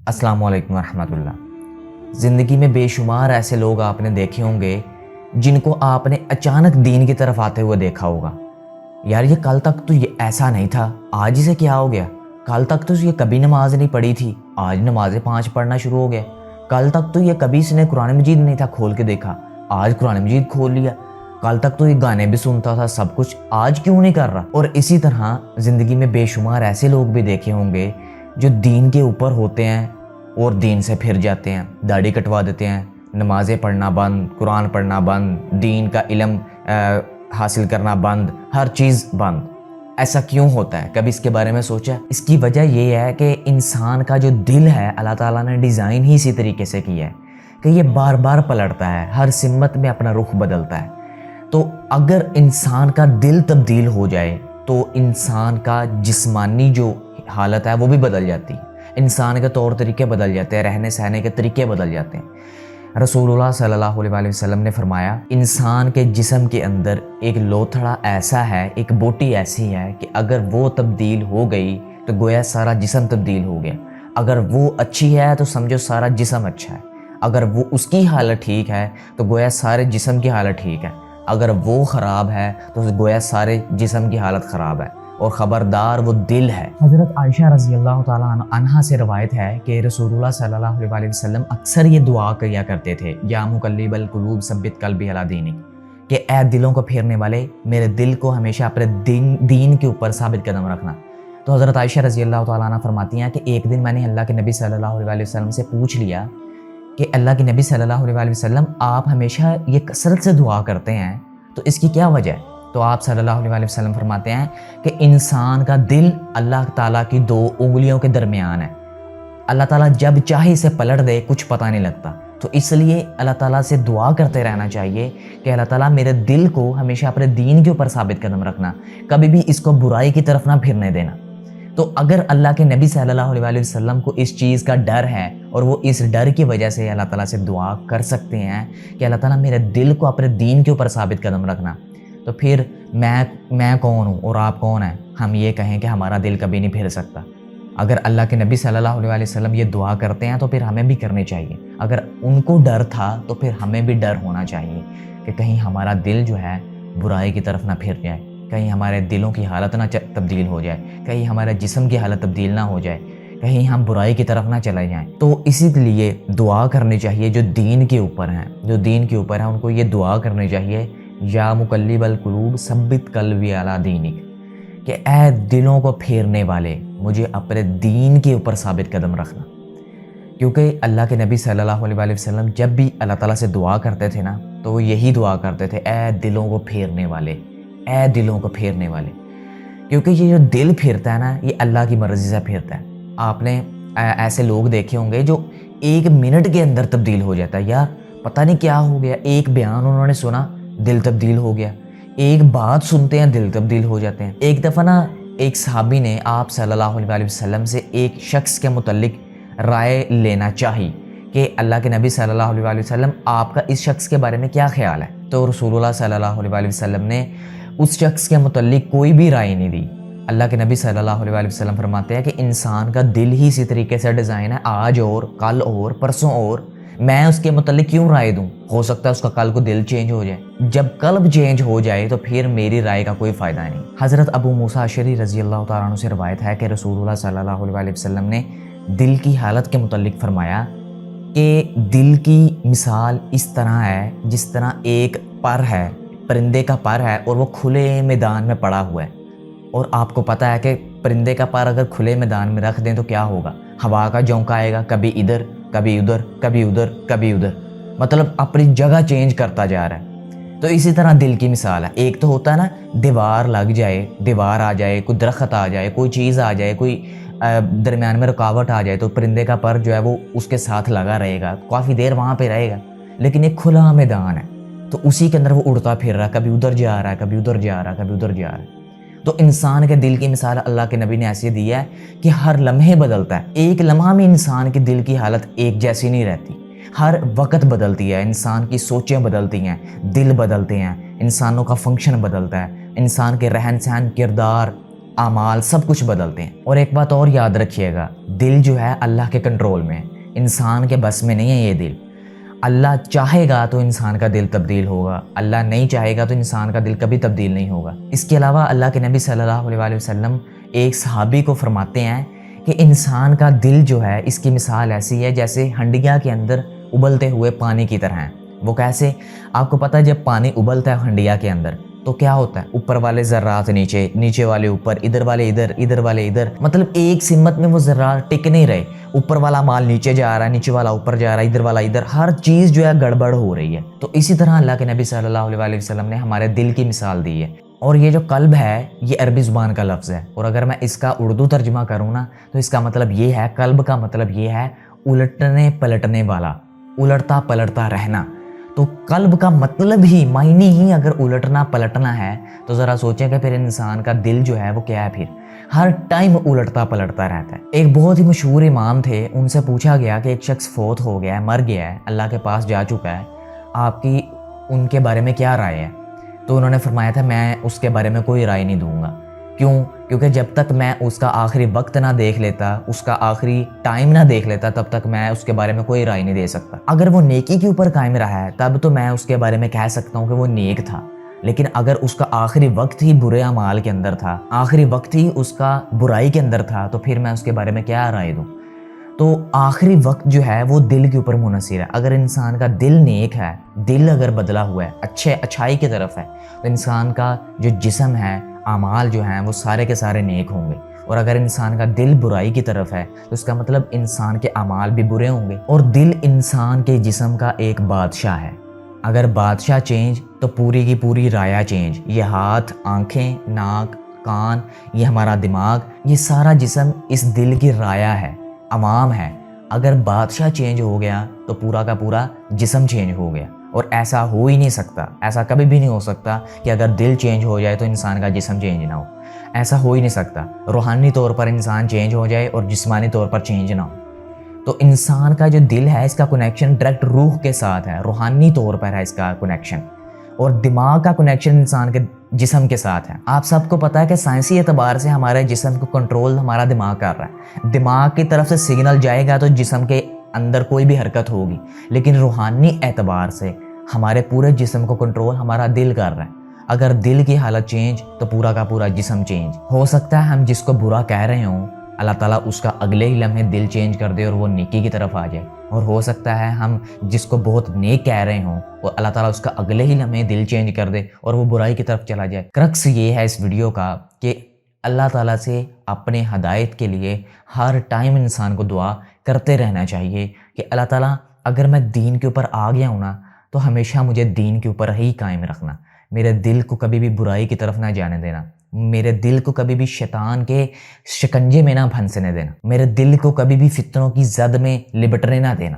अस्सलाम वालेकुम रहमत उल्लाह। ज़िंदगी में बेशुमार ऐसे लोग आपने देखे होंगे जिनको आपने अचानक दीन की तरफ आते हुए देखा होगा। यार ये कल तक तो ये ऐसा नहीं था, आज इसे क्या हो गया। कल तक तो ये कभी नमाज नहीं पढ़ी थी, आज नमाज़ें 5 पढ़ना शुरू हो गया। कल तक तो ये कभी इसने कुरान मजीद नहीं था खोल के देखा, आज कुरान मजीद खोल लिया। कल तक तो ये गाने भी सुनता था, सब कुछ, आज क्यों नहीं कर रहा। और इसी तरह ज़िंदगी में बेशुमार ऐसे लोग भी देखे होंगे जो दीन के ऊपर होते हैं और दीन से फिर जाते हैं, दाढ़ी कटवा देते हैं, नमाज़ें पढ़ना बंद, कुरान पढ़ना बंद, दीन का इल्म हासिल करना बंद, हर चीज़ बंद। ऐसा क्यों होता है, कभी इसके बारे में सोचा? इसकी वजह ये है कि इंसान का जो दिल है अल्लाह ताला ने डिज़ाइन ही इसी तरीके से किया है कि ये बार बार पलटता है, हर सिमत में अपना रुख बदलता है। तो अगर इंसान का दिल तब्दील हो जाए तो इंसान का जिस्मानी जो हालत है वो भी बदल जाती है, इंसान के तौर तरीके बदल जाते हैं, रहने सहने के तरीके बदल जाते हैं। रसूलुल्लाह सल्लल्लाहु अलैहि वसल्लम ने फरमाया, इंसान के जिस्म के अंदर एक लोथड़ा ऐसा है, एक बोटी ऐसी है कि अगर वो तब्दील हो गई तो गोया सारा जिस्म तब्दील हो गया। अगर वो अच्छी है तो समझो सारा जिस्म अच्छा है, अगर वो उसकी हालत ठीक है तो गोया सारे जिस्म की हालत ठीक है, अगर वो ख़राब है तो गोया सारे जिस्म की हालत ख़राब है। और ख़बरदार वो दिल है। हज़रत आयशा रज़ी अल्लाह ताला अन्हा से रवायत है कि रसूलुल्लाह सल्लल्लाहु अलैहि वसल्लम अक्सर ये दुआ किया करते थे, या मुक़ल्लिबल क़ुलूब सब्बित क़ल्बी अला दीनिक, कि ऐ दिलों को फेरने वाले, मेरे दिल को हमेशा अपने दीन के ऊपर साबित कदम रखना। तो हज़रत आयशा रज़ी अल्लाह ताला अन्हा फरमाती हैं कि एक दिन मैंने अल्लाह के नबी सल्लल्लाहु अलैहि वसल्लम से पूछ लिया कि अल्लाह के नबी सल्लल्लाहु अलैहि वसल्लम, आप हमेशा ये कसरत से दुआ करते हैं, तो इसकी क्या वजह है? तो आप सल्लल्लाहु अलैहि वसल्लम फरमाते हैं कि इंसान का दिल अल्लाह ताला की 2 उंगलियों के दरमियान है। अल्लाह ताला जब चाहे इसे पलट दे, कुछ पता नहीं लगता। तो इसलिए अल्लाह ताला से दुआ करते रहना चाहिए कि अल्लाह ताला मेरे दिल को हमेशा अपने दीन के ऊपर साबित कदम रखना, कभी भी इसको बुराई की तरफ ना फिरने देना। तो अगर अल्लाह के नबी सल्लल्लाहु अलैहि वसल्लम को इस चीज़ का डर है और वो इस डर की वजह से अल्लाह ताला से दुआ कर सकते हैं कि अल्लाह ताला मेरे दिल को अपने दीन के ऊपर साबित कदम रखना, तो फिर मैं कौन हूँ और आप कौन हैं, हम ये कहें कि हमारा दिल कभी नहीं फिर सकता। अगर अल्लाह के नबी सल्लल्लाहु अलैहि वसल्लम ये दुआ करते हैं तो फिर हमें भी करनी चाहिए। अगर उनको डर था तो फिर हमें भी डर होना चाहिए कि कहीं हमारा दिल जो है बुराई की तरफ ना फिर जाए, कहीं हमारे दिलों की हालत ना तब्दील हो जाए, कहीं हमारे जिस्म की हालत तब्दील ना हो जाए, कहीं हम बुराई की तरफ ना चले जाएं। तो इसीलिए दुआ करनी चाहिए जो दीन के ऊपर हैं, जो दीन के ऊपर हैं उनको ये दुआ करनी चाहिए, या मुक़ल्लिबल क़ुलूब सब्बित क़ल्बी अला दीनिक, कि ऐ दिलों को फेरने वाले, मुझे अपने दीन के ऊपर साबित कदम रखना। क्योंकि अल्लाह के नबी सल्लल्लाहु अलैहि वसल्लम जब भी अल्लाह ताला से दुआ करते थे ना, तो वो यही दुआ करते थे, ऐ दिलों को फेरने वाले, ऐ दिलों को फेरने वाले। क्योंकि ये जो दिल फिरता है ना, ये अल्लाह की मर्ज़ी से फिरता है। आपने ऐसे लोग देखे होंगे जो 1 मिनट के अंदर तब्दील हो जाता है। यार पता नहीं क्या हो गया, एक बयान उन्होंने सुना, दिल तब्दील हो गया, एक बात सुनते हैं दिल तब्दील हो जाते हैं। एक दफ़ा ना एक सहाबी ने आप सल्लल्लाहु अलैहि वसल्लम से एक शख्स के मुतल्लिक राय लेना चाही कि अल्लाह के नबी सल्लल्लाहु अलैहि वसल्लम, आपका इस शख्स के बारे में क्या ख्याल है। तो रसूलुल्लाह सल्लल्लाहु अलैहि वसल्लम ने उस शख्स के मुतल्लिक कोई भी राय नहीं दी। अल्लाह के नबी सल्लल्लाहु अलैहि वसल्लम फरमाते हैं कि इंसान का दिल ही इसी तरीके से डिज़ाइन है, आज और कल और परसों और, मैं उसके मुतल्लिक क्यों राय दूं, हो सकता है उसका कल को दिल चेंज हो जाए। जब कल्ब चेंज हो जाए तो फिर मेरी राय का कोई फ़ायदा नहीं। हज़रत अबू मूसा अशरी रज़ी अल्लाह तआला अन्हु से रवायत है कि रसूलुल्लाह सल्लल्लाहु अलैहि वसल्लम ने दिल की हालत के मुतल्लिक फरमाया कि दिल की मिसाल इस तरह है जिस तरह एक पर है, परिंदे का पर है, और वो खुले मैदान में पड़ा हुआ है। और आपको पता है कि परिंदे का पर अगर खुले मैदान में रख दें तो क्या होगा, हवा का झोंका आएगा, कभी इधर कभी उधर, कभी उधर कभी उधर, मतलब अपनी जगह चेंज करता जा रहा है। तो इसी तरह दिल की मिसाल है। एक तो होता है ना, दीवार लग जाए, दीवार आ जाए, कोई दरख्त आ जाए, कोई चीज़ आ जाए, कोई दरमियान में रुकावट आ जाए, तो परिंदे का पर जो है वो उसके साथ लगा रहेगा, काफ़ी देर वहाँ पे रहेगा। लेकिन एक खुला मैदान है तो उसी के अंदर वो उड़ता फिर रहा है, कभी उधर जा रहा है, कभी उधर जा रहा है, कभी उधर जा रहा है। तो इंसान के दिल की मिसाल अल्लाह के नबी ने ऐसी दी है कि हर लम्हे बदलता है। एक लम्हा में इंसान के दिल की हालत एक जैसी नहीं रहती, हर वक्त बदलती है। इंसान की सोचें बदलती हैं, दिल बदलते हैं, इंसानों का फंक्शन बदलता है, इंसान के रहन सहन, किरदार, आमाल सब कुछ बदलते हैं। और एक बात और याद रखिएगा, दिल जो है अल्लाह के कंट्रोल में है, इंसान के बस में नहीं है ये दिल। अल्लाह चाहेगा तो इंसान का दिल तब्दील होगा, अल्लाह नहीं चाहेगा तो इंसान का दिल कभी तब्दील नहीं होगा। इसके अलावा अल्लाह के नबी सल्लल्लाहु अलैहि वसल्लम एक सहाबी को फरमाते हैं कि इंसान का दिल जो है, इसकी मिसाल ऐसी है जैसे हंडिया के अंदर उबलते हुए पानी की तरह है। वो कैसे? आपको पता है जब पानी उबलता है हंडिया के अंदर तो क्या होता है, ऊपर वाले ज़र्रात नीचे, नीचे वाले ऊपर, इधर वाले इधर, इधर वाले इधर, मतलब एक सिमत में वो ज़र्रात टिक नहीं रहे। ऊपर वाला माल नीचे जा रहा है, नीचे वाला ऊपर जा रहा है, इधर वाला इधर, हर चीज़ जो है गड़बड़ हो रही है। तो इसी तरह अल्लाह के नबी सल्लल्लाहु अलैहि वसल्लम ने हमारे दिल की मिसाल दी है। और ये जो कल्ब है ये अरबी ज़ुबान का लफ्ज़ है, और अगर मैं इसका उर्दू तर्जुमा करूँ ना तो इसका मतलब ये है, कल्ब का मतलब ये है उलटने पलटने वाला, उलटता पलटता रहना। तो कल्ब का मतलब ही, मायने ही अगर उलटना पलटना है तो ज़रा सोचें कि फिर इंसान का दिल जो है वो क्या है, फिर हर टाइम उलटता पलटता रहता है। एक बहुत ही मशहूर इमाम थे, उनसे पूछा गया कि एक शख्स फोत हो गया है, मर गया है, अल्लाह के पास जा चुका है, आपकी उनके बारे में क्या राय है? तो उन्होंने फरमाया था, मैं उसके बारे में कोई राय नहीं दूंगा। क्यों? क्योंकि जब तक मैं उसका आखिरी वक्त ना देख लेता, उसका आखिरी टाइम ना देख लेता, तब तक मैं उसके बारे में कोई राय नहीं दे सकता। अगर वो नेकी के ऊपर कायम रहा है तब तो मैं उसके बारे में कह सकता हूँ कि वो नेक था, लेकिन अगर उसका आखिरी वक्त ही बुरे अमाल के अंदर था, आखिरी वक्त ही उसका बुराई के अंदर था, तो फिर मैं उसके बारे में क्या राय दूँ? तो आखिरी वक्त जो है वो दिल के ऊपर मुनहसिर है। अगर इंसान का दिल नेक है, दिल अगर बदला हुआ है, अच्छाई की तरफ है, तो इंसान का जो जिस्म है, आमाल जो हैं वो सारे के सारे नेक होंगे। और अगर इंसान का दिल बुराई की तरफ है तो इसका मतलब इंसान के आमाल भी बुरे होंगे। और दिल इंसान के जिस्म का एक बादशाह है, अगर बादशाह चेंज तो पूरी की पूरी राया चेंज। ये हाथ, आंखें, नाक, कान, ये हमारा दिमाग, ये सारा जिस्म इस दिल की राया है, अवाम है। अगर बादशाह चेंज हो गया तो पूरा का पूरा जिस्म चेंज हो गया। और ऐसा हो ही नहीं सकता, ऐसा कभी भी नहीं हो सकता कि अगर दिल चेंज हो जाए तो इंसान का जिस्म चेंज ना हो। ऐसा हो ही नहीं सकता। रूहानी तौर पर इंसान चेंज हो जाए और जिस्मानी तौर पर चेंज ना हो। तो इंसान का जो दिल है इसका कनेक्शन डायरेक्ट रूह के साथ है, रूहानी तौर पर है इसका कनेक्शन। और दिमाग का कनेक्शन इंसान के जिस्म के साथ है। आप सबको पता है कि साइंसी एतबार से हमारे जिस्म को कंट्रोल हमारा दिमाग कर रहा है। दिमाग की तरफ से सिग्नल जाएगा तो जिस्म के अंदर कोई भी हरकत होगी, लेकिन रूहानी एतबार से हमारे पूरे जिस्म को कंट्रोल हमारा दिल कर रहा है। अगर दिल की हालत चेंज तो पूरा का पूरा जिस्म चेंज हो सकता है। हम जिसको बुरा कह रहे हों, अल्लाह ताला उसका अगले ही लम्हे दिल चेंज कर दे और वो नेकी की तरफ आ जाए। और हो सकता है हम जिसको बहुत नेक कह रहे हों और अल्लाह ताला उसका अगले ही लम्हे दिल चेंज कर दे और वो बुराई की तरफ चला जाए। क्रक्स ये है इस वीडियो का कि अल्लाह ताला से अपने हदायत के लिए हर टाइम इंसान को दुआ करते रहना चाहिए कि अल्लाह ताला अगर मैं दीन के ऊपर आ गया हूँ ना तो हमेशा मुझे दीन के ऊपर ही कायम रखना, मेरे दिल को कभी भी बुराई की तरफ ना जाने देना, मेरे दिल को कभी भी शैतान के शिकंजे में ना फंसने देना, मेरे दिल को कभी भी फितनों की जद में लिपटने ना देना।